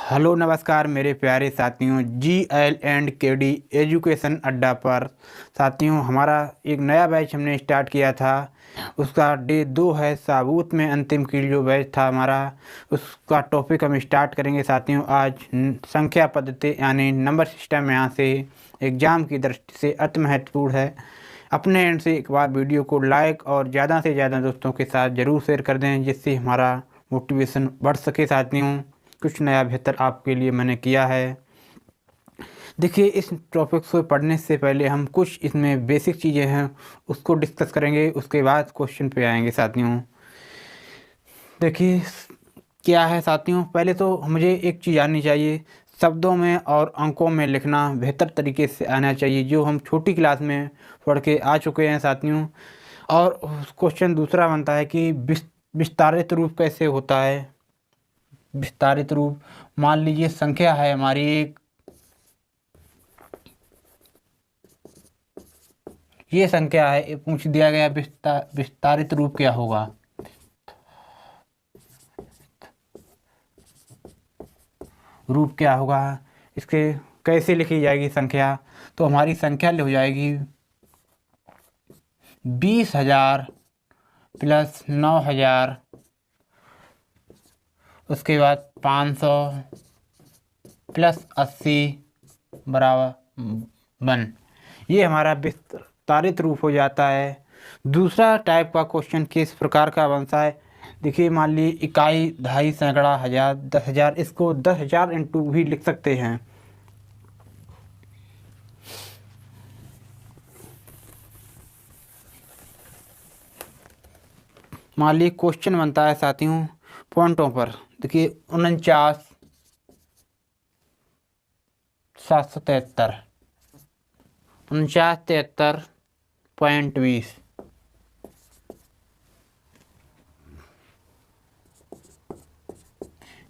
Hello नमस्कार मेरे प्यारे साथियों, GL&KD एजुकेशन अड्डा पर साथियों हमारा एक नया बैच हमने स्टार्ट किया था। उसका डे 2 है। साबूत में अंतिम की जो बैच था हमारा, उसका टॉपिक हम स्टार्ट करेंगे साथियों आज। संख्या पद्धति यानी नंबर सिस्टम यहाँ से एग्ज़ाम की दृष्टि से अति महत्वपूर्ण है। अपने एंड से एक बार वीडियो को लाइक और ज़्यादा से ज़्यादा दोस्तों के साथ ज़रूर शेयर कर दें, जिससे हमारा मोटिवेशन बढ़ सके साथियों। कुछ नया बेहतर आपके लिए मैंने किया है। देखिए, इस टॉपिक को पढ़ने से पहले हम कुछ इसमें बेसिक चीज़ें हैं उसको डिस्कस करेंगे, उसके बाद क्वेश्चन पे आएंगे साथियों। देखिए क्या है साथियों, पहले तो मुझे एक चीज़ आनी चाहिए, शब्दों में और अंकों में लिखना बेहतर तरीके से आना चाहिए, जो हम छोटी क्लास में पढ़ के आ चुके हैं साथियों। और क्वेश्चन दूसरा बनता है कि विस्तारित रूप कैसे होता है। विस्तारित रूप, मान लीजिए संख्या है हमारी एक, ये संख्या है, पूछ दिया गया विस्तारित रूप क्या होगा। रूप क्या होगा, इसके कैसे लिखी जाएगी संख्या, तो हमारी संख्या हो जाएगी 20,000 प्लस 9,000, उसके बाद 500 प्लस 80 बराबर 1। ये हमारा विस्तारित रूप हो जाता है। दूसरा टाइप का क्वेश्चन किस प्रकार का बनता है, देखिए मान ली इकाई, दहाई, सैकड़ा, हज़ार, 10,000, इसको 10,000 इंटू भी लिख सकते हैं। मान ली क्वेश्चन बनता है साथियों पॉइंटों पर। देखिए 49,773, 49,73.20।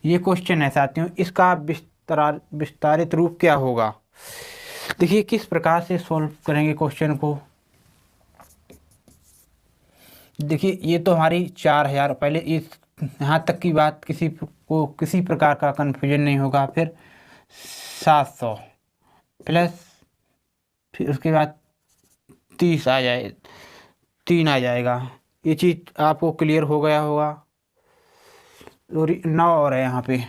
ये क्वेश्चन है साथियों, इसका विस्तारित रूप क्या होगा। देखिए किस प्रकार से सॉल्व करेंगे क्वेश्चन को। देखिए ये तो हमारी 4,000, पहले इस यहाँ तक की बात किसी को किसी प्रकार का कन्फ्यूजन नहीं होगा। फिर 700 प्लस, फिर उसके बाद 30 आ जाए, 3 आ जाएगा। ये चीज़ आपको क्लियर हो गया होगा। और 9 और है यहाँ पे,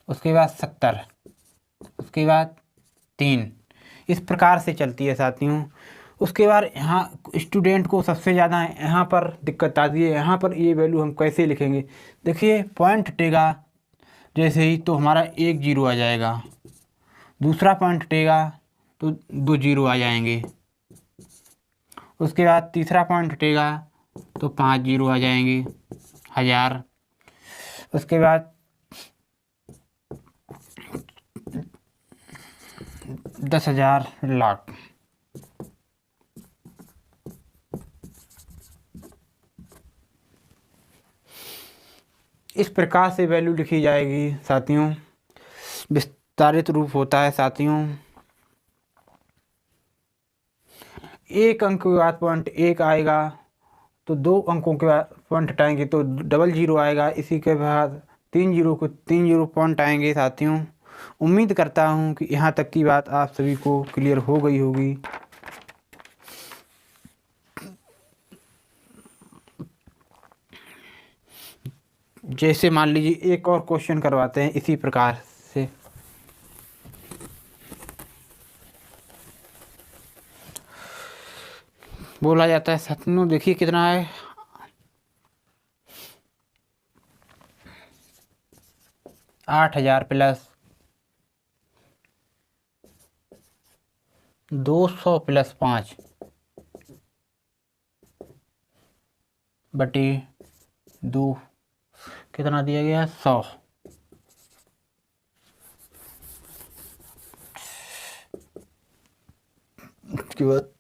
उसके बाद 70, उसके बाद 3, इस प्रकार से चलती है साथियों। उसके बाद यहाँ स्टूडेंट को सबसे ज़्यादा यहाँ पर दिक्कत आती है, यहाँ पर ये वैल्यू हम कैसे लिखेंगे। देखिए पॉइंट हटेगा जैसे ही तो हमारा 1 जीरो आ जाएगा, दूसरा पॉइंट हटेगा तो 2 जीरो आ जाएंगे, उसके बाद तीसरा पॉइंट हटेगा तो 5 जीरो आ जाएंगे, 1,000। उसके बाद 10,000, लाख। इस प्रकार से वैल्यू लिखी जाएगी साथियों। विस्तारित रूप होता है साथियों। एक अंक के बाद पॉइंट 1 आएगा तो 2 अंकों के बाद पॉइंट हटाएंगे तो डबल जीरो आएगा, इसी के बाद 3 जीरो को 3 जीरो पॉइंट आएंगे साथियों। उम्मीद करता हूँ कि यहाँ तक की बात आप सभी को क्लियर हो गई होगी। जैसे मान लीजिए एक और क्वेश्चन करवाते हैं इसी प्रकार से। बोला जाता है साथियों, देखिए कितना है, 8,000 प्लस 200 प्लस 5 बटे 2, कितना दिया गया, 100। उसके बाद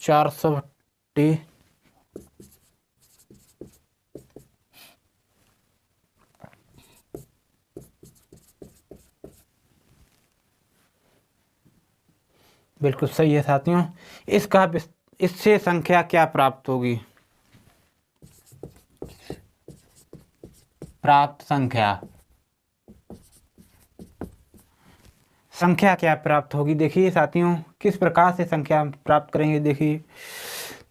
400 बटे बिल्कुल सही है साथियों। इसका इससे संख्या क्या प्राप्त होगी। प्राप्त संख्या संख्या क्या प्राप्त होगी। देखिए साथियों, किस प्रकार से संख्या प्राप्त करेंगे। देखिए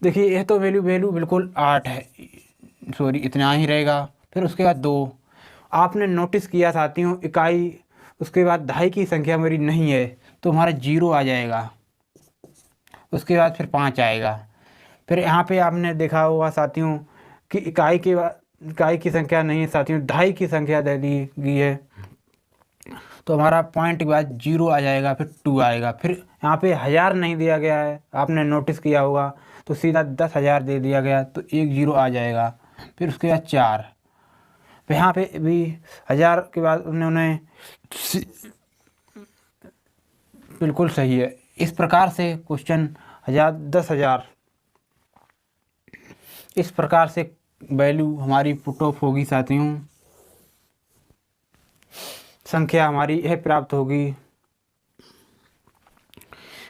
देखिए यह तो वैल्यू बिल्कुल 8 है, सॉरी इतना ही रहेगा। फिर उसके बाद 2, आपने नोटिस किया साथियों इकाई, उसके बाद दहाई की संख्या मेरी नहीं है तो हमारा 0 आ जाएगा। उसके बाद फिर 5 आएगा। फिर यहाँ पे आपने देखा होगा साथियों कि इकाई की संख्या नहीं है साथियों, दहाई की संख्या दे दी गई है, तो हमारा पॉइंट के बाद 0 आ जाएगा, फिर 2 आएगा। फिर यहाँ पे 1000 नहीं दिया गया है, आपने नोटिस किया होगा, तो सीधा 10,000 दे दिया गया, तो 1 0 आ जाएगा। फिर उसके बाद 4, फिर यहाँ पे भी 1000 के बाद उन्होंने बिल्कुल सही है। इस प्रकार से क्वेश्चन 10,000 इस प्रकार से वैल्यू हमारी पुट ऑफ होगी साथियों, संख्या हमारी यह प्राप्त होगी।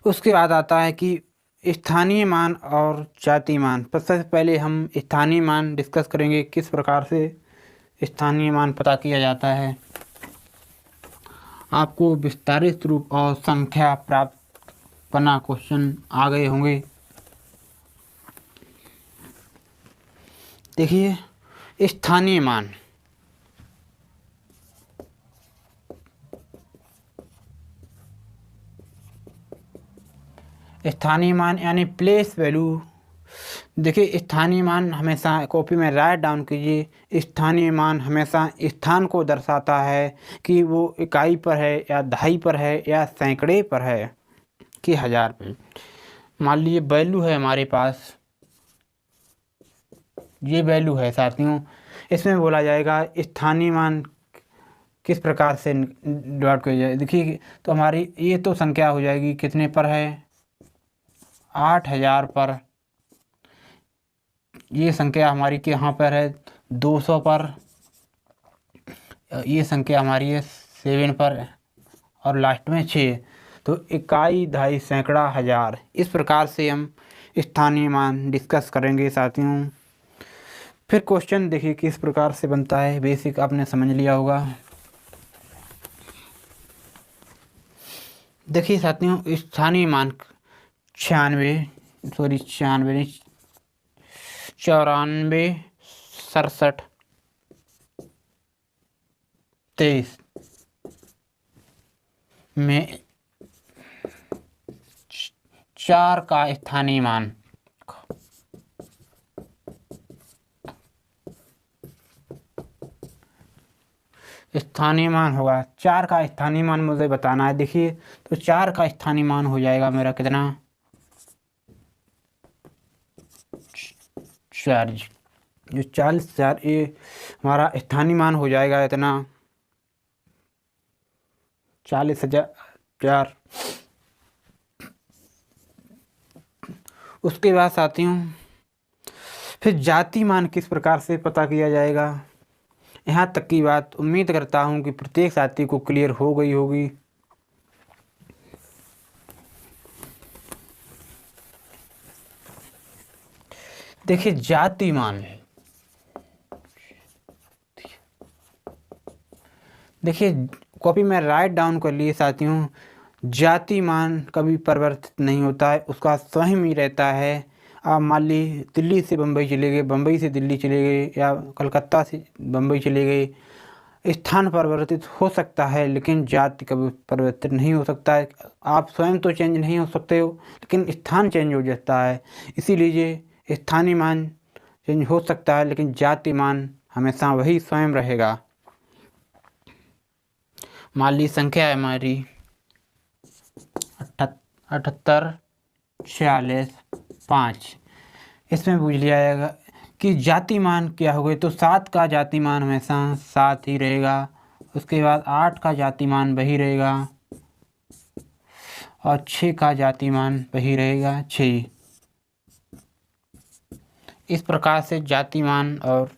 उसके बाद आता है कि स्थानीय मान और जातीय मान। सबसे पहले हम स्थानीय मान डिस्कस करेंगे, किस प्रकार से स्थानीय मान पता किया जाता है। आपको विस्तारित रूप और संख्या प्राप्त करना क्वेश्चन आ गए होंगे। देखिए स्थानीय मान, स्थानीय मान यानी प्लेस वैल्यू। देखिए स्थानीय मान हमेशा कॉपी में राइट डाउन कीजिए। स्थानीय मान हमेशा स्थान को दर्शाता है कि वो इकाई पर है या दहाई पर है या सैकड़े पर है कि 1000 पे। मान लीजिए वैल्यू है हमारे पास, ये वैल्यू है साथियों, इसमें बोला जाएगा स्थानीय मान किस प्रकार से डिवाइड किया जाए। देखिए तो हमारी ये तो संख्या हो जाएगी कितने पर है, 8000 पर। ये संख्या हमारी कहाँ पर है, 200 पर। ये संख्या हमारी है 7 पर, और लास्ट में 6। तो इकाई, दहाई, सैकड़ा, 1000, इस प्रकार से हम स्थानीय मान डिस्कस करेंगे साथियों। फिर क्वेश्चन देखिए किस प्रकार से बनता है, बेसिक आपने समझ लिया होगा। देखिए साथियों स्थानीय मान 94 नहीं, 94, 67, 23 में 4 का स्थानीय मान, स्थानीय मान होगा 4 का स्थानीय मान मुझे बताना है। देखिए तो 4 का स्थानीय मान हो जाएगा मेरा कितना, 4, जो 40,000 ये हमारा स्थानीय मान हो जाएगा इतना, 40,000। उसके बाद साथियों फिर जाति मान किस प्रकार से पता किया जाएगा। यहाँ तक की बात उम्मीद करता हूँ कि प्रत्येक साथी को क्लियर हो गई होगी। देखिए जाति मान, देखिए कॉपी में राइट डाउन कर लिए साथियों, जाति मान कभी परिवर्तित नहीं होता है, उसका स्वयं ही रहता है। आप मान ली दिल्ली से बम्बई चले गए, बम्बई से दिल्ली चले गए, या कलकत्ता से बम्बई चले गए, स्थान परिवर्तित हो सकता है लेकिन जाति कभी परिवर्तित नहीं हो सकता है। आप स्वयं तो चेंज नहीं हो सकते हो लेकिन स्थान चेंज हो जाता है। इसीलिए स्थानीय मान चेंज हो सकता है लेकिन जाति मान हमेशा वही स्वयं रहेगा। मान ली संख्या है हमारी 78, 46, 5। इसमें पूछ लिया जाएगा कि जाति मान क्या हो गए, तो 7 का जाति मान हमेशा 7 ही रहेगा। उसके बाद 8 का जाति मान वही रहेगा, और 6 का जाति मान वही रहेगा 6। इस प्रकार से जाति मान और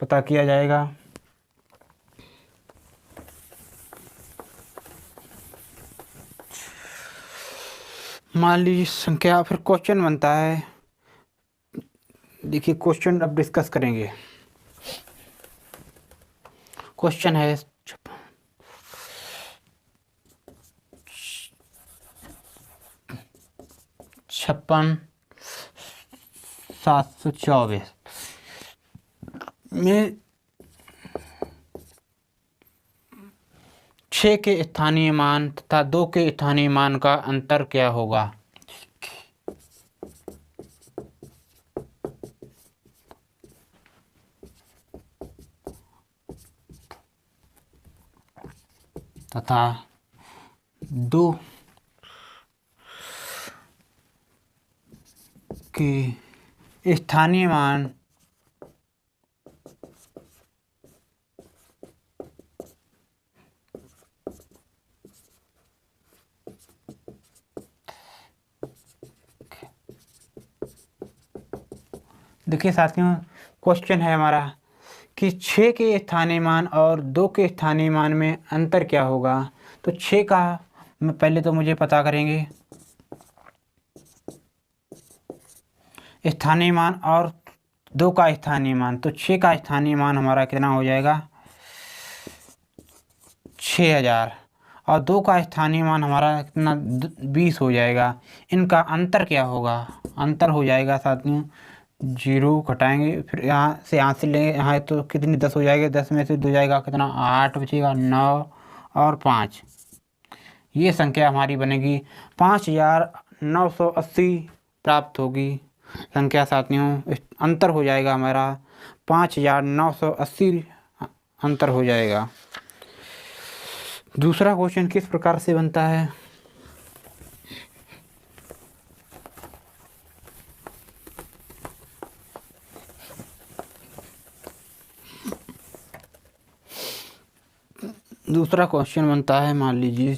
पता किया जाएगा। मान लीजिए संख्या, फिर क्वेश्चन बनता है। देखिए क्वेश्चन अब डिस्कस करेंगे। क्वेश्चन है 56,724 में 6 के स्थानीय मान तथा 2 के स्थानीय मान का अंतर क्या होगा। तथा 2 के स्थानीय मान देखिए साथियों, क्वेश्चन है हमारा कि 6 के स्थानीय मान और 2 के स्थानीय मान में अंतर क्या होगा। तो 6 का पहले तो मुझे पता करेंगे स्थानीय मान और 2 का स्थानीय मान। तो 6 का स्थानीय मान हमारा कितना हो जाएगा 6000 और 2 का स्थानीय मान हमारा कितना 20 हो जाएगा। इनका अंतर क्या होगा, अंतर हो जाएगा साथियों 0 घटाएंगे, फिर यहाँ से लेंगे, यहाँ तो कितनी 10 हो जाएगी, 10 में से 2 जाएगा कितना 8 बचेगा, 9 और 5, ये संख्या हमारी बनेगी 5980 प्राप्त होगी संख्या साथियों। अंतर हो जाएगा हमारा 5980 अंतर हो जाएगा। दूसरा क्वेश्चन किस प्रकार से बनता है। दूसरा क्वेश्चन बनता है, मान लीजिए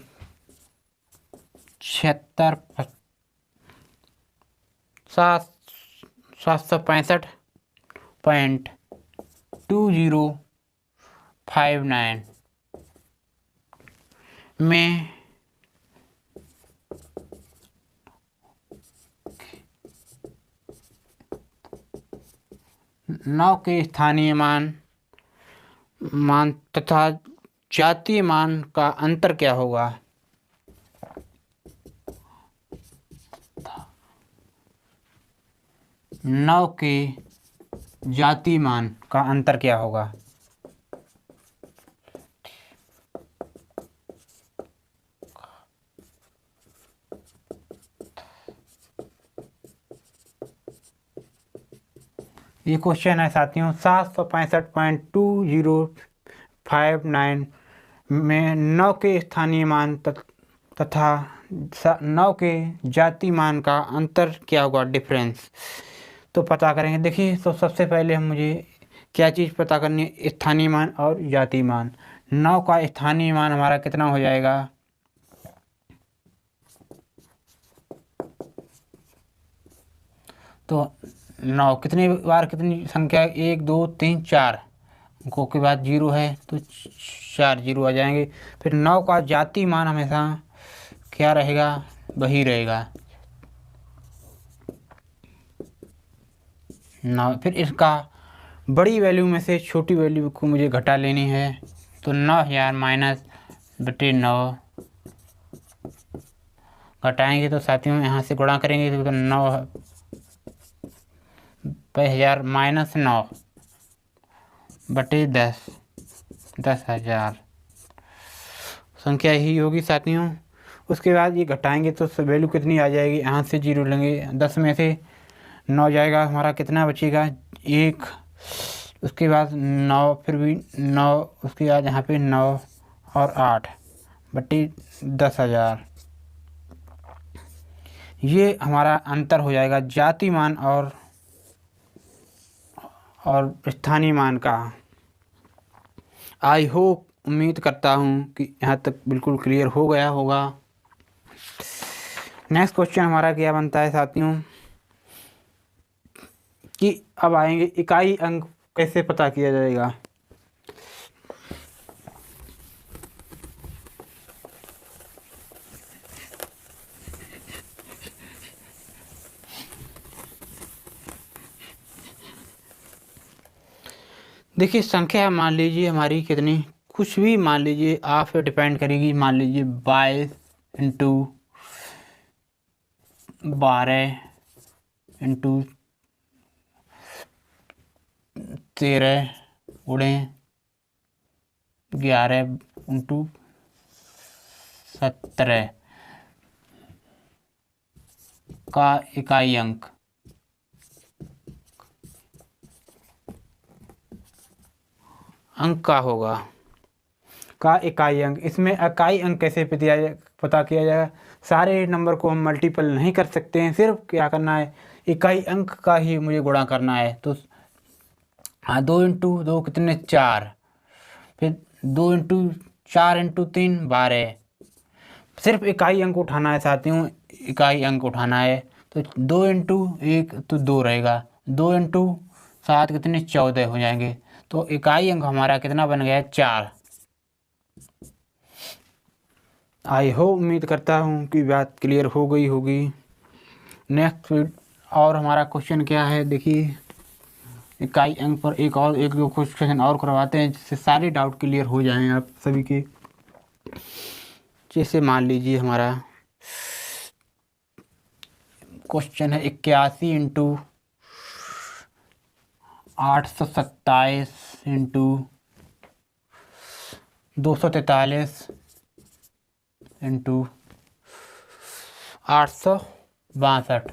765.2059 में 9 के स्थानीय मान तथा जातीय मान का अंतर क्या होगा। 9 के जातीय मान का अंतर क्या होगा। ये क्वेश्चन है साथियों 765.2059 में 9 के स्थानीय मान तथा 9 के जातीय मान का अंतर क्या होगा, डिफरेंस। तो पता करेंगे। देखिए, तो सबसे पहले मुझे क्या चीज़ पता करनी है, स्थानीय मान और जातीय मान। 9 का स्थानीय मान हमारा कितना हो जाएगा, तो 9 कितनी बार कितनी संख्या 1 2 3 4 अंकों के बाद 0 है तो 4 0 आ जाएंगे। फिर 9 का जातीय मान हमेशा क्या रहेगा, वही रहेगा 9। फिर इसका बड़ी वैल्यू में से छोटी वैल्यू को मुझे घटा लेनी है। तो 9000 माइनस बटे 9 घटाएंगे तो साथियों यहाँ से गुणा करेंगे तो 9/1000 माइनस 9 बटे 10,000 संख्या ही होगी साथियों। उसके बाद ये घटाएंगे तो वैल्यू कितनी आ जाएगी, यहाँ से 0 लेंगे, 10 में से 9 जाएगा, हमारा कितना बचेगा 1। उसके बाद 9, फिर भी 9, उसके बाद यहाँ पे 9 और 8 बटे 10,000। ये हमारा अंतर हो जाएगा जातीय मान और स्थानीय मान का। आई होप, उम्मीद करता हूँ कि यहाँ तक बिल्कुल क्लियर हो गया होगा। नेक्स्ट क्वेश्चन हमारा क्या बनता है साथियों कि अब आएंगे इकाई अंक कैसे पता किया जाएगा। देखिए संख्या मान लीजिए हमारी कितनी, कुछ भी मान लीजिए आप पे डिपेंड करेगी। मान लीजिए 22 इंटू 12 इंटू 13 गुणे 11 इंटू 17 का इकाई अंक। अंक का होगा का इकाई अंक। इसमें इकाई अंक कैसे पता किया जाएगा? सारे नंबर को हम मल्टीपल नहीं कर सकते हैं, सिर्फ क्या करना है, इकाई अंक का ही मुझे गुणा करना है। तो हाँ, 2 इंटू 2 कितने 4, फिर 2 इंटू 4 इंटू 3 12। सिर्फ इकाई अंक उठाना है साथियों, इकाई अंक उठाना है। तो 2 इंटू 1 तो 2 रहेगा, 2 इंटू 7 कितने 14 हो जाएंगे। तो इकाई अंक हमारा कितना बन गया 4। आई होप उम्मीद करता हूँ कि बात क्लियर हो गई होगी। नेक्स्ट और हमारा क्वेश्चन क्या है, देखिए इकाई अंक पर एक दो क्वेश्चन और करवाते हैं जिससे सारे डाउट क्लियर हो जाएं आप सभी के। जैसे मान लीजिए हमारा क्वेश्चन है 81 इंटू 827 इंटू 243 इंटू 862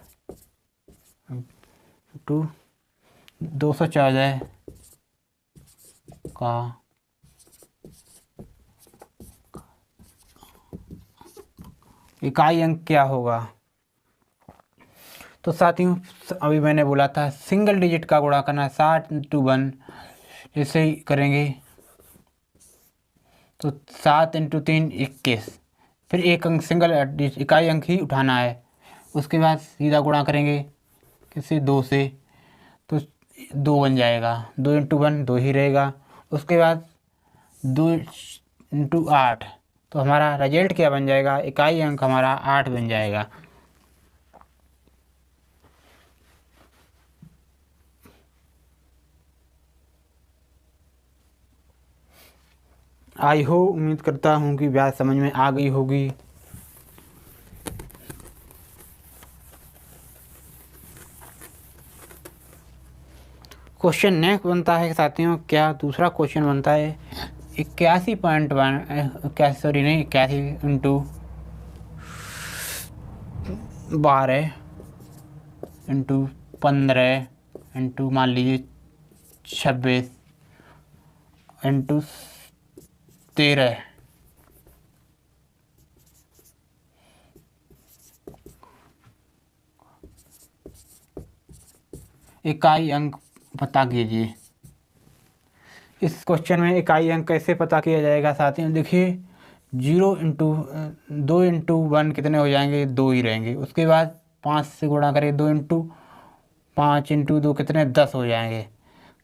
इंटू 214 का इकाई अंक क्या होगा। तो साथियों अभी मैंने बोला था सिंगल डिजिट का गुणा करना है 60 इंटू 1, ऐसे ही करेंगे। तो 7 इंटू 3 21, फिर एक अंक सिंगल इकाई अंक ही उठाना है। उसके बाद सीधा गुणा करेंगे किसी 2 से, तो 2 बन जाएगा, 2 इंटू 1 2 ही रहेगा। उसके बाद 2 इंटू 8, तो हमारा रिजल्ट क्या बन जाएगा, इकाई अंक हमारा 8 बन जाएगा। आई हो उम्मीद करता हूँ कि बात समझ में आ गई होगी। क्वेश्चन नेक्स्ट बनता है साथियों, क्या दूसरा क्वेश्चन बनता है 81 इंटू 12 इंटू 15 इंटू मान लीजिए 26 इंटू 13। इकाई अंक पता कीजिए। इस क्वेश्चन में इकाई अंक कैसे पता किया जाएगा साथियों, देखिए 2 इंटू 1 कितने हो जाएंगे 2 ही रहेंगे। उसके बाद 5 से गुणा करें, 2 इंटू 5 इंटू 2 कितने 10 हो जाएंगे।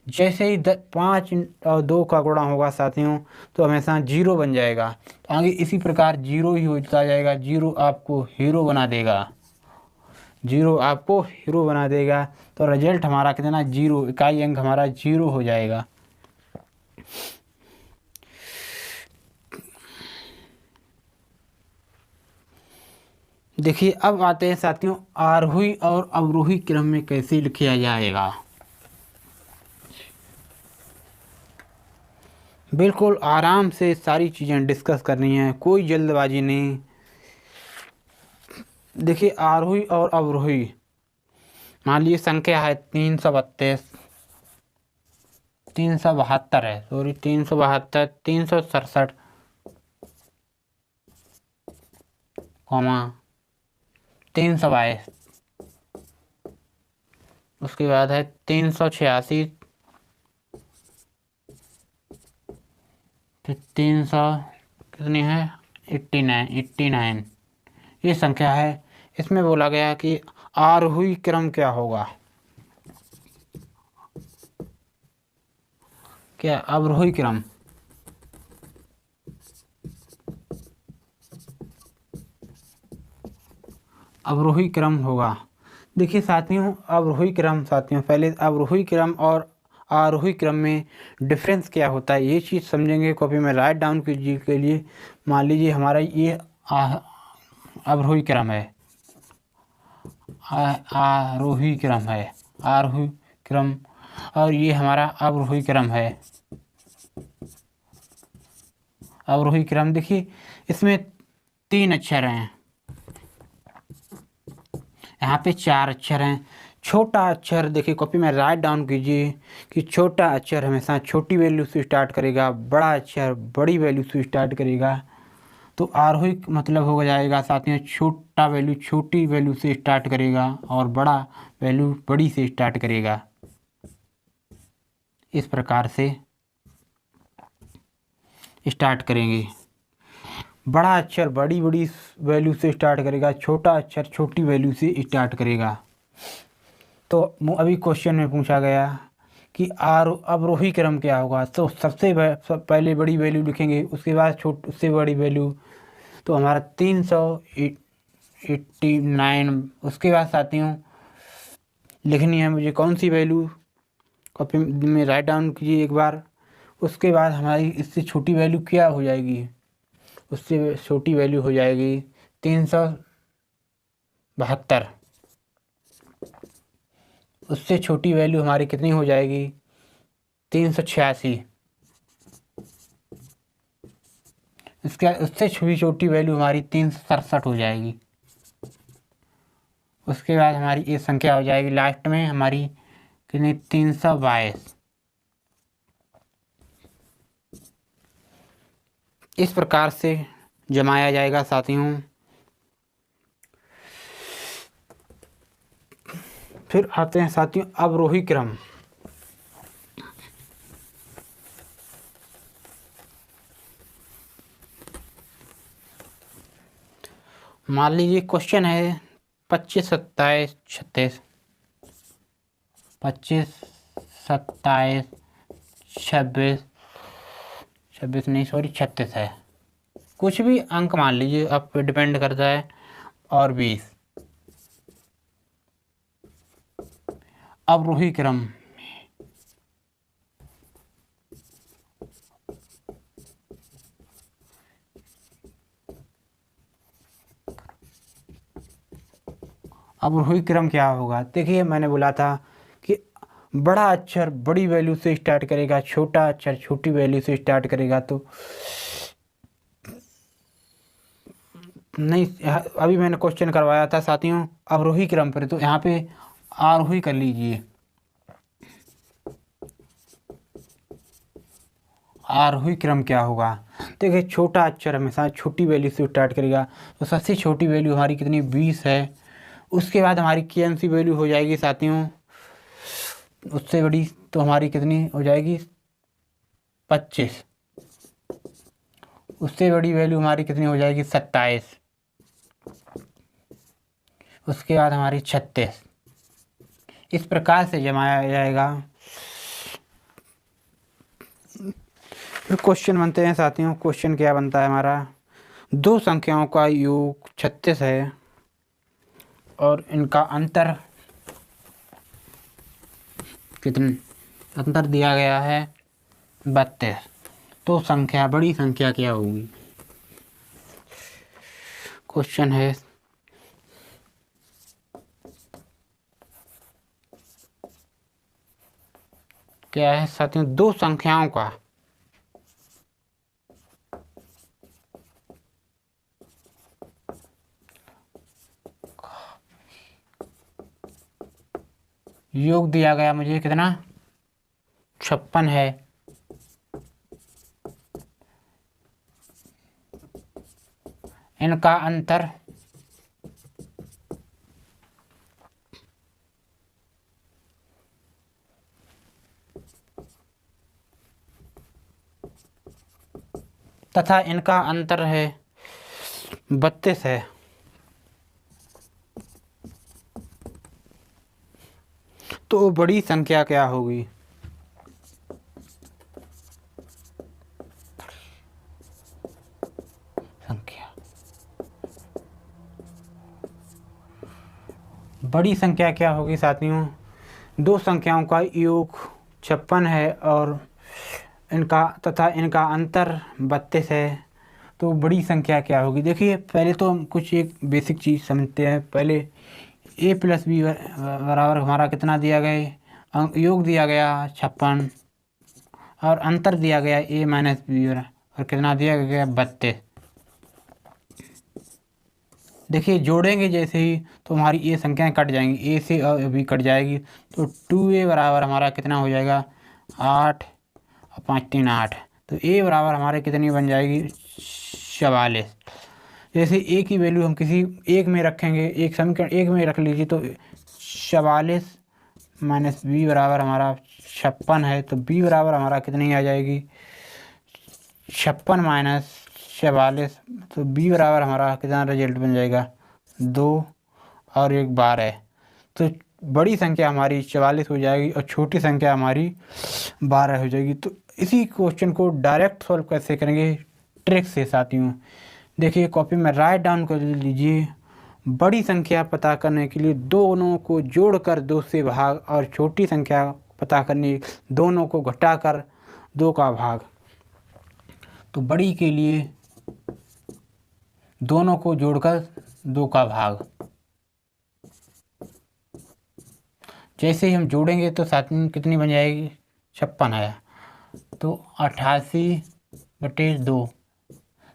जैसे ही 5 और 2 का गुणा होगा साथियों तो हमेशा 0 बन जाएगा। तो आगे इसी प्रकार 0 ही होता जाएगा, 0 आपको हीरो बना देगा, 0 आपको हीरो बना देगा। तो रिजल्ट हमारा कितना 0, इकाई अंक हमारा 0 हो जाएगा। देखिए अब आते हैं साथियों आरोही और अवरोही क्रम में कैसे लिखा जाएगा। बिल्कुल आराम से सारी चीज़ें डिस्कस करनी है, कोई जल्दबाजी नहीं। देखिए आरोही और अवरोही, मान लीजिए संख्या है 372 है, सॉरी 372 367 322। उसके बाद है 386, फिर 300 कितनी है 89। ये संख्या है। इसमें बोला गया कि आरोही क्रम क्या होगा, क्या अवरोही क्रम। अवरोही क्रम होगा। देखिए साथियों अवरोही क्रम, साथियों पहले अवरोही क्रम और आरोही क्रम में डिफरेंस क्या होता है, ये चीज़ समझेंगे। कॉपी में राइट डाउन कीजिए के लिए। मान लीजिए हमारा ये अवरोही क्रम है, आरोही क्रम है, आरोही क्रम, और ये हमारा अवरोही क्रम है, अवरोही क्रम। देखिए इसमें 3 अक्षर हैं, यहाँ पे 4 अक्षर हैं। छोटा अक्षर देखिए कॉपी में राइट डाउन कीजिए कि छोटा अक्षर हमेशा छोटी वैल्यू से स्टार्ट करेगा, बड़ा अक्षर बड़ी वैल्यू से स्टार्ट करेगा। तो आरोही मतलब हो जाएगा साथियों, छोटा वैल्यू छोटी वैल्यू से स्टार्ट करेगा और बड़ा वैल्यू बड़ी से स्टार्ट करेगा। इस प्रकार से स्टार्ट करेंगे। बड़ा अक्षर बड़ी वैल्यू से स्टार्ट करेगा, छोटा अक्षर छोटी वैल्यू से स्टार्ट करेगा। तो अभी क्वेश्चन में पूछा गया कि अवरोही क्रम क्या होगा, तो सबसे पहले बड़ी वैल्यू लिखेंगे, उसके बाद उससे बड़ी वैल्यू, तो हमारा 389। उसके बाद साथियों लिखनी है मुझे कौन सी वैल्यू, कॉपी में राइट डाउन कीजिए एक बार। उसके बाद हमारी इससे छोटी वैल्यू क्या हो जाएगी, उससे छोटी वैल्यू हो जाएगी 372। उससे छोटी वैल्यू हमारी कितनी हो जाएगी, 386। इसके उससे भी छोटी वैल्यू हमारी 367 हो जाएगी। उसके बाद हमारी ये संख्या हो जाएगी लास्ट में हमारी कितनी, 322। इस प्रकार से जमाया जाएगा साथियों। फिर आते हैं साथियों अवरोही क्रम। मान लीजिए क्वेश्चन है 25, 27, 36, 25, 27, 26, 26 नहीं सॉरी 36 है, कुछ भी अंक मान लीजिए, आप पे डिपेंड करता है, और 20। अवरोही क्रम अवरोही क्रम क्या होगा, देखिए मैंने बोला था कि बड़ा अक्षर बड़ी वैल्यू से स्टार्ट करेगा, छोटा अक्षर छोटी वैल्यू से स्टार्ट करेगा। तो नहीं, अभी मैंने क्वेश्चन करवाया था साथियों अवरोही क्रम पर, तो यहाँ पे आरोही कर लीजिए। आरोही क्रम क्या होगा, देखिए छोटा अक्षर हमेशा छोटी वैल्यू से स्टार्ट करेगा, तो सबसे छोटी वैल्यू हमारी कितनी, 20 है। उसके बाद हमारी कौन सी वैल्यू हो जाएगी साथियों, उससे बड़ी, तो हमारी कितनी हो जाएगी, 25। उससे बड़ी वैल्यू हमारी कितनी हो जाएगी, 27। उसके बाद हमारी 36। इस प्रकार से जमाया जाएगा। फिर क्वेश्चन बनते हैं साथियों। क्वेश्चन क्या बनता है हमारा, दो संख्याओं का योग 36 है और इनका अंतर कितने, अंतर दिया गया है 32। तो संख्या बड़ी संख्या क्या होगी, क्वेश्चन है। क्या है साथियों, दो संख्याओं का योग दिया गया मुझे कितना, 56 है। इनका अंतर तथा इनका अंतर है 32 है। तो बड़ी संख्या क्या होगी, संख्या बड़ी संख्या क्या होगी साथियों, दो संख्याओं का योग 56 है और इनका अंतर 32 है। तो बड़ी संख्या क्या होगी? देखिए पहले तो हम कुछ एक बेसिक चीज़ समझते हैं। पहले a प्लस बी बराबर हमारा कितना दिया गया? योग दिया गया 56 और अंतर दिया गया a माइनस बी और कितना दिया गया? 32। देखिए जोड़ेंगे जैसे ही तो हमारी ये संख्याएं कट जाएंगी, a से भी कट जाएगी। तो 2a बराबर हमारा कितना हो जाएगा? 8 और 5 3 8। तो a बराबर हमारे कितनी बन जाएगी? 44। जैसे a की वैल्यू हम किसी एक में रखेंगे, एक समीकरण एक में रख लीजिए, तो 44 माइनस b बराबर हमारा 56 है। तो b बराबर हमारा कितनी आ जाएगी? 56 माइनस 44। तो b बराबर हमारा कितना रिजल्ट बन जाएगा? 2 और 1 12। तो बड़ी संख्या हमारी 44 हो जाएगी और छोटी संख्या हमारी 12 हो जाएगी। तो इसी क्वेश्चन को डायरेक्ट सॉल्व कैसे करेंगे? ट्रिक से साथियों। देखिए कॉपी में राइट डाउन कर लीजिए। बड़ी संख्या पता करने के लिए दोनों को जोड़कर 2 से भाग और छोटी संख्या पता करने दोनों को घटाकर 2 का भाग। तो बड़ी के लिए दोनों को जोड़कर 2 का भाग। जैसे ही हम जोड़ेंगे तो साथ में कितनी बन जाएगी? 56 है। तो 88/2।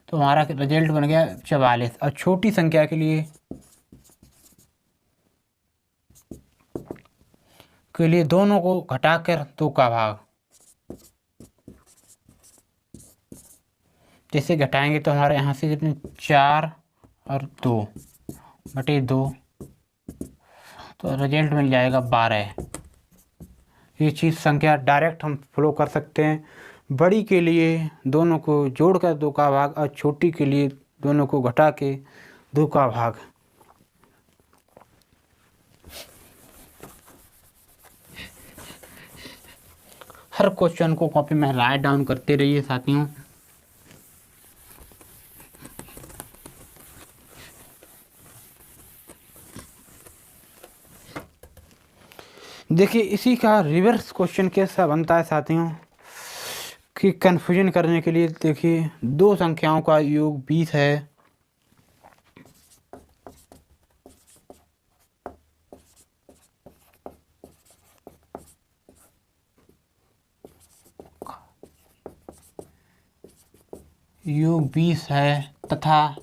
तो हमारा रिजल्ट बन गया 44। और छोटी संख्या के लिए दोनों को घटाकर 2 का भाग। जैसे घटाएंगे तो हमारे यहाँ से कितने? 4 और 2/2। तो रिजल्ट मिल जाएगा 12। ये चीज़ संख्या डायरेक्ट हम फॉलो कर सकते हैं। बड़ी के लिए दोनों को जोड़कर 2 का भाग और छोटी के लिए दोनों को घटा के 2 का भाग। हर क्वेश्चन को कॉपी में राइट डाउन करते रहिए साथियों। देखिए इसी का रिवर्स क्वेश्चन कैसा बनता है साथियों कि कन्फ्यूजन करने के लिए। देखिए 2 संख्याओं का योग 20 है। योग 20 है तथा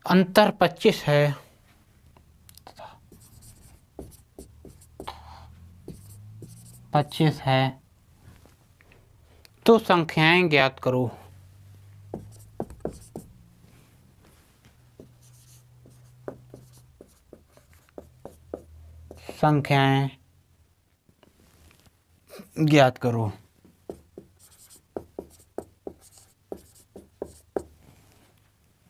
अंतर 25 है। 25 है। तो संख्याएं ज्ञात करो। संख्याएं ज्ञात करो।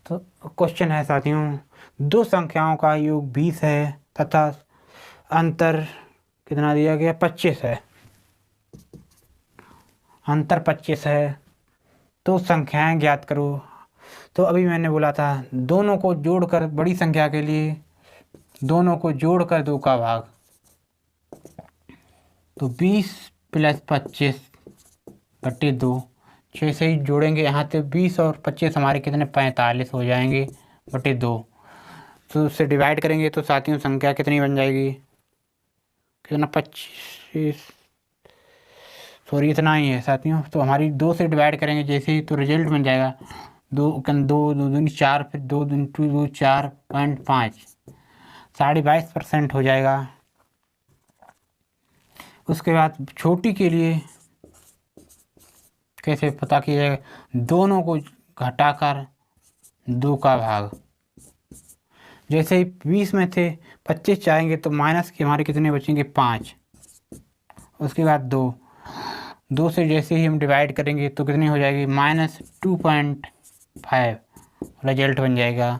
तो क्वेश्चन है साथियों 2 संख्याओं का योग 20 है तथा अंतर कितना दिया गया? 25 है। अंतर 25 है। तो संख्याएं ज्ञात करो। तो अभी मैंने बोला था दोनों को जोड़कर बड़ी संख्या के लिए दोनों को जोड़कर 2 का भाग। तो 20 + 25/2। 6 से ही जोड़ेंगे यहाँ से 20 और 25 हमारे कितने? 45 हो जाएंगे बटे 2। तो उससे डिवाइड करेंगे तो साथियों संख्या कितनी बन जाएगी? कितना? 25। सॉरी इतना ही है साथियों। तो हमारी 2 से डिवाइड करेंगे जैसे ही तो रिजल्ट बन जाएगा 2 दूनी 4, फिर 2 × 2 4.5। 22.5% हो जाएगा। उसके बाद छोटी के लिए कैसे पता किया जाएगा? दोनों को घटाकर 2 का भाग। जैसे ही 20 में से 25 जाएंगे तो माइनस के हमारे कितने बचेंगे? 5। उसके बाद 2 से जैसे ही हम डिवाइड करेंगे तो कितनी हो जाएगी? -2.5 रिजल्ट बन जाएगा।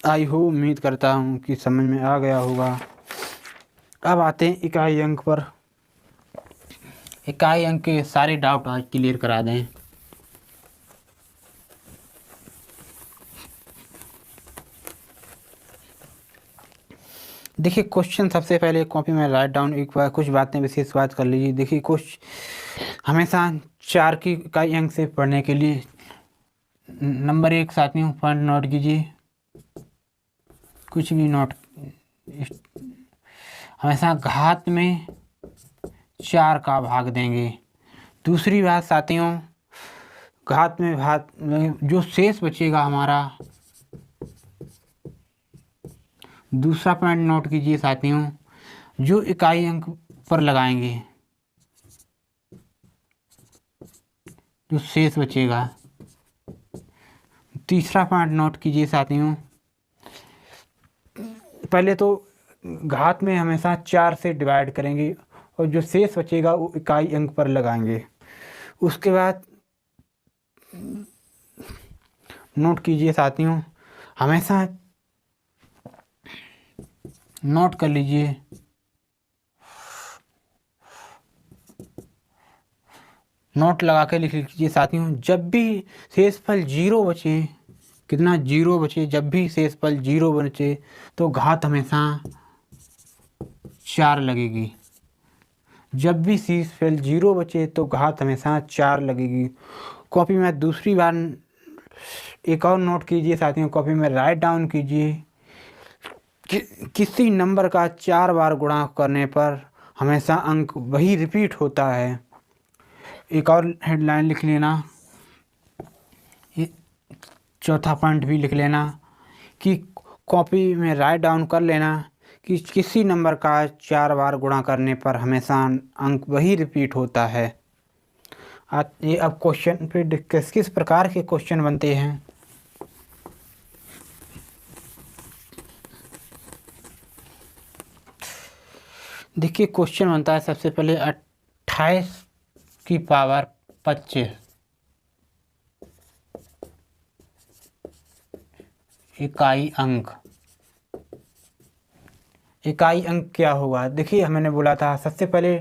आई होप उम्मीद करता हूँ कि समझ में आ गया होगा। अब आते हैं इकाई अंक पर। इकाई अंक के सारे डाउट आज क्लियर करा दें। देखिए क्वेश्चन सबसे पहले कॉपी में राइट डाउन एक बार कुछ बातें विशेष बात कर लीजिए। देखिए कुछ हमेशा 4 की इकाई अंक से पढ़ने के लिए नंबर 1 साथियों पॉइंट नोट कीजिए, कुछ भी नोट, हमेशा घात में 4 का भाग देंगे। दूसरी बात साथियों, घात में भाग जो शेष बचेगा हमारा, दूसरा पॉइंट नोट कीजिए साथियों, जो इकाई अंक पर लगाएंगे, जो शेष बचेगा। तीसरा पॉइंट नोट कीजिए साथियों, पहले तो घात में हमेशा 4 से डिवाइड करेंगे और जो शेष बचेगा वो इकाई अंक पर लगाएंगे। उसके बाद नोट कीजिए साथियों, हमेशा नोट कर लीजिए, नोट लगा के लिख लीजिए साथियों, जब भी शेषफल 0 बचे, कितना 0 बचे, जब भी शेषफल 0 बचे तो घात हमेशा 4 लगेगी। जब भी शेषफल 0 बचे तो घात हमेशा 4 लगेगी। कॉपी में दूसरी बार एक और नोट कीजिए साथियों, कॉपी में राइट डाउन कीजिए किसी नंबर का 4 बार गुणा करने पर हमेशा अंक वही रिपीट होता है। एक और हेडलाइन लिख लेना, चौथा पॉइंट भी लिख लेना कि कॉपी में राइट डाउन कर लेना कि किसी नंबर का 4 बार गुणा करने पर हमेशा अंक वही रिपीट होता है। ये अब क्वेश्चन पे डिस्कस, किस प्रकार के क्वेश्चन बनते हैं। देखिए क्वेश्चन बनता है सबसे पहले 28 की पावर 25 इकाई अंक। इकाई अंक क्या होगा, देखिए मैंने बोला था सबसे पहले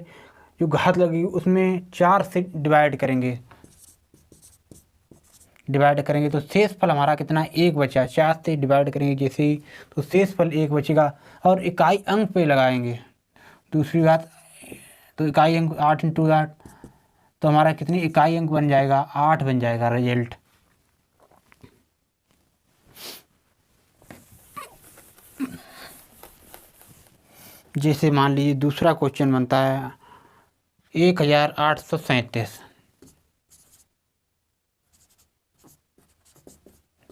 जो घात लगी उसमें 4 से डिवाइड करेंगे, तो शेषफल हमारा कितना 1 बचा, 4 से डिवाइड करेंगे जैसे ही तो शेषफल 1 बचेगा और इकाई अंक पे लगाएंगे। दूसरी बात, तो इकाई अंक 8 × 8 तो हमारा कितनी इकाई अंक बन जाएगा, 8 बन जाएगा रिजल्ट। जैसे मान लीजिए दूसरा क्वेश्चन बनता है 1837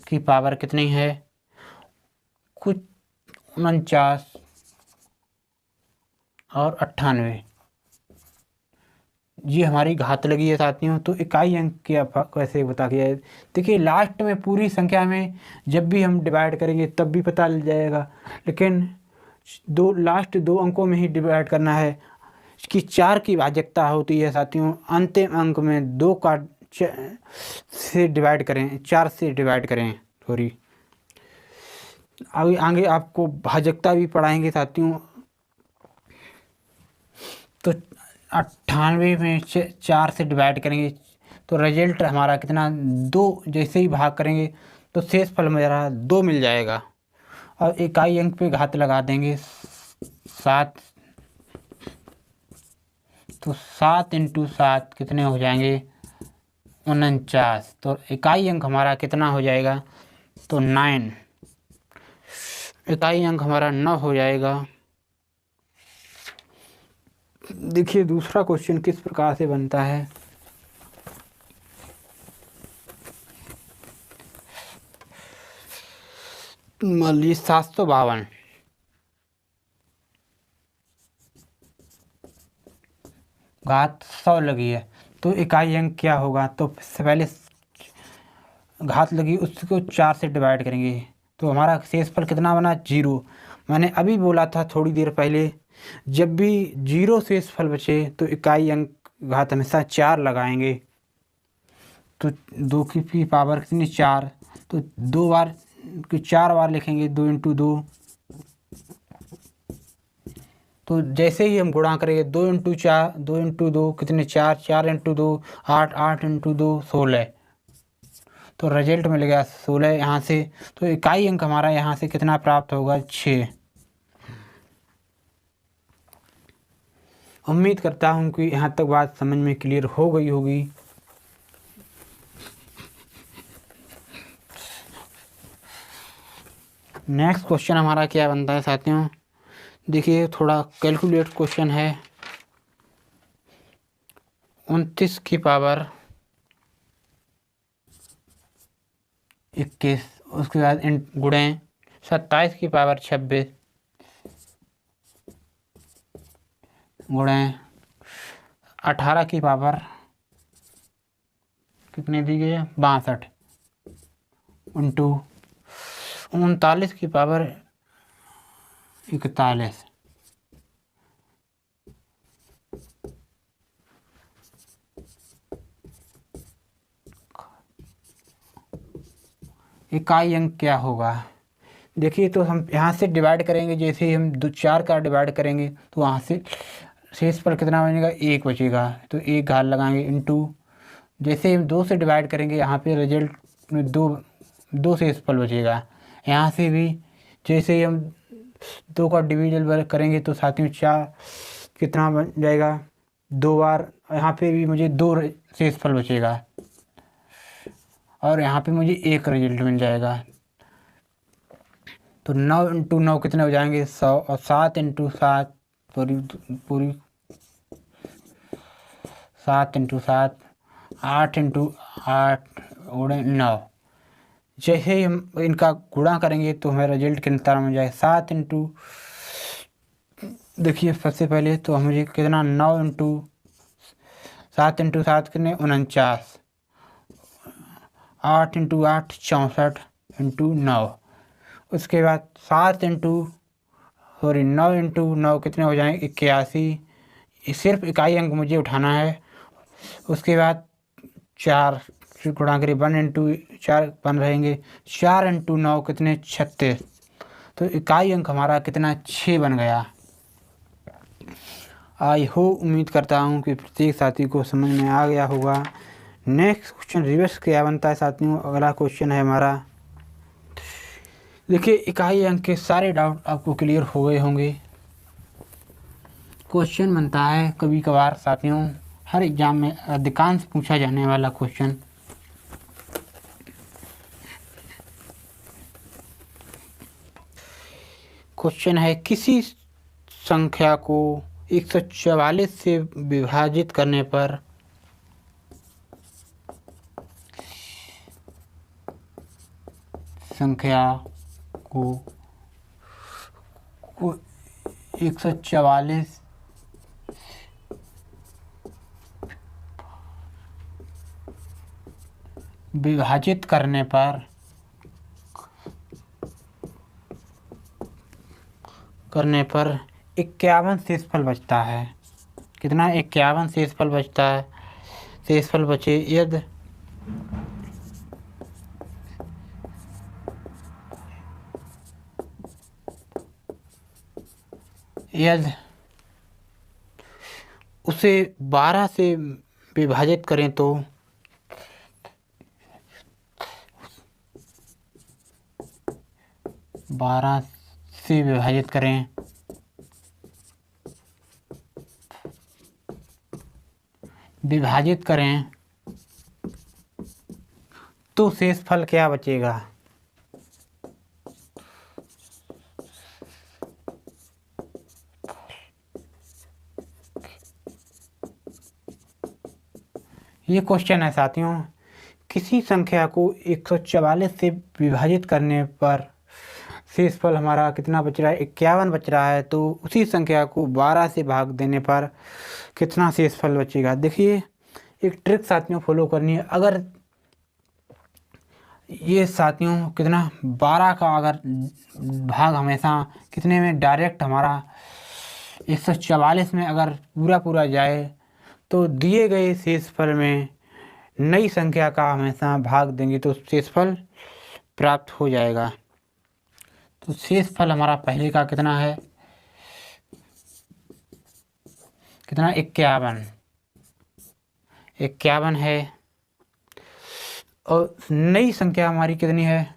की पावर कितनी है, कुछ 49 और 98, ये हमारी घात लगी है साथियों। तो इकाई अंक क्या कैसे बता किया है, देखिए लास्ट में पूरी संख्या में जब भी हम डिवाइड करेंगे तब भी पता लग जाएगा, लेकिन लास्ट 2 अंकों में ही डिवाइड करना है। इसकी 4 की भाज्यता होती है साथियों, अंतिम अंक में 2 का से डिवाइड करें, 4 से डिवाइड करें, सॉरी। अभी आगे आपको भाज्यता भी पढ़ाएंगे साथियों। तो 98 में 4 से डिवाइड करेंगे तो रिजल्ट हमारा कितना 2, जैसे ही भाग करेंगे तो शेषफल मेरा 2 मिल जाएगा और इकाई अंक पे घात लगा देंगे 7, तो 7 × 7 कितने हो जाएंगे 49, तो इकाई अंक हमारा कितना हो जाएगा, तो 9, इकाई अंक हमारा 9 हो जाएगा। देखिए दूसरा क्वेश्चन किस प्रकार से बनता है, मान लीजिए 752 घात 100 लगी है तो इकाई अंक क्या होगा, तो पहले घात लगी उसको 4 से डिवाइड करेंगे तो हमारा शेषफल कितना बना 0। मैंने अभी बोला था थोड़ी देर पहले, जब भी 0 शेषफल बचे तो इकाई अंक घात हमेशा 4 लगाएंगे। तो 2 की पावर कितनी 4, तो 2 बार 4 बार लिखेंगे, 2 × 2, तो जैसे ही हम गुणा करेंगे 2 × 4, 2 × 2 कितने 4, 4 × 2 8, 8 × 2 16, तो रिजल्ट मिल गया 16 यहाँ से। तो इकाई अंक हमारा यहाँ से कितना प्राप्त होगा 6। उम्मीद करता हूँ कि यहाँ तक बात समझ में क्लियर हो गई होगी। नेक्स्ट क्वेश्चन हमारा क्या बनता है साथियों, देखिए थोड़ा कैलकुलेट क्वेश्चन है। 29 की पावर 21, उसके बाद गुणे 27 की पावर 26 गुणे 18 की पावर कितने दी गई है 62 इंटू 39 की पावर 41। इकाई अंक क्या होगा, देखिए तो हम यहाँ से डिवाइड करेंगे, जैसे ही हम 4 का डिवाइड करेंगे तो वहाँ से शेष पर कितना बनेगा 1 बचेगा, तो 1 घात लगाएंगे इंटू, जैसे ही हम 2 से डिवाइड करेंगे यहाँ पे रिजल्ट में 2 शेषफल बचेगा। यहाँ से भी जैसे ही हम 2 का डिविजल करेंगे तो साथियों 4 कितना बन जाएगा 2 बार, यहाँ पे भी मुझे 2 शेषफल बचेगा और यहाँ पे मुझे 1 रिजल्ट मिल जाएगा। तो 9 इंटू 9 कितने हो जाएंगे 100, और 7 इंटू 7 पूरी 7 इंटू 7 8 इंटू 8 गुणे 9। जैसे ही हम इनका गुणा करेंगे तो हमें रिजल्ट कितना मिल जाएगा 7 इंटू, देखिए सबसे पहले तो मुझे कितना 9 इंटू 7 इंटू 7 कितने 49, 8 इंटू 8 64 इंटू 9, उसके बाद 7 इंटू 9 इंटू 9 कितने हो जाएंगे 81, सिर्फ इकाई अंक मुझे उठाना है। उसके बाद 4 गुणा करिए 1 इंटू 4 बन रहेंगे, 4 इंटू 9 कितने 36, तो इकाई अंक हमारा कितना 6 बन गया। आई हो उम्मीद करता हूँ कि प्रत्येक साथी को समझ में आ गया होगा। नेक्स्ट क्वेश्चन रिवर्स क्या बनता है साथियों, अगला क्वेश्चन है हमारा, देखिए इकाई अंक के सारे डाउट आपको क्लियर हो गए होंगे। क्वेश्चन बनता है कभी कभार साथियों हर एग्जाम में अधिकांश पूछा जाने वाला क्वेश्चन, क्वेश्चन है किसी संख्या को 144 से विभाजित करने पर संख्या को 144 विभाजित करने पर करने पर 51 शेषफल बचता है। कितना 51 शेषफल बचता है, शेषफल बचे यदि उसे 12 से विभाजित करें तो 12 से विभाजित करें तो शेषफल क्या बचेगा, ये क्वेश्चन है साथियों। किसी संख्या को 144 से विभाजित करने पर शेषफल हमारा कितना बच रहा है 51 बच रहा है, तो उसी संख्या को 12 से भाग देने पर कितना शेषफल बचेगा। देखिए एक ट्रिक साथियों फॉलो करनी है, अगर ये साथियों कितना 12 का अगर भाग हमेशा कितने में डायरेक्ट हमारा 144 में अगर पूरा जाए तो दिए गए शेषफल में नई संख्या का हमेशा भाग देंगे तो शेषफल प्राप्त हो जाएगा। तो शेषफल हमारा पहले का कितना है, कितना 51 है, और नई संख्या हमारी कितनी है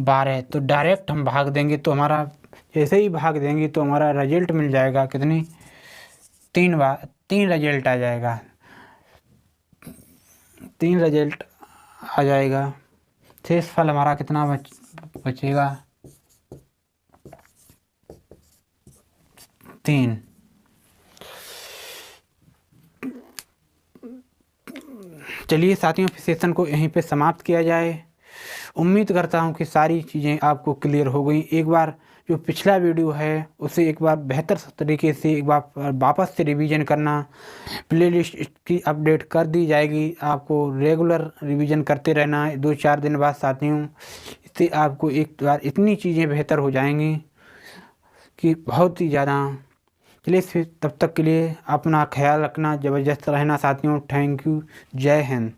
12, तो डायरेक्ट हम भाग देंगे तो हमारा ऐसे ही भाग देंगी तो हमारा रिजल्ट मिल जाएगा कितनी, 3 रिजल्ट आ जाएगा, 3 रिजल्ट आ जाएगा। शेष फल हमारा कितना बचेगा, 3। चलिए साथियों, सेशन को यहीं पे समाप्त किया जाए। उम्मीद करता हूँ कि सारी चीज़ें आपको क्लियर हो गई। एक बार जो पिछला वीडियो है उसे एक बार बेहतर तरीके से एक बार वापस से रिवीजन करना। प्लेलिस्ट की अपडेट कर दी जाएगी, आपको रेगुलर रिवीजन करते रहना है 2-4 दिन बाद साथियों। इससे आपको एक बार इतनी चीज़ें बेहतर हो जाएंगी कि बहुत ही ज़्यादा। चलिए फिर तब तक के लिए अपना ख्याल रखना, ज़बरदस्त रहना साथियों। Thank you. जय हिंद।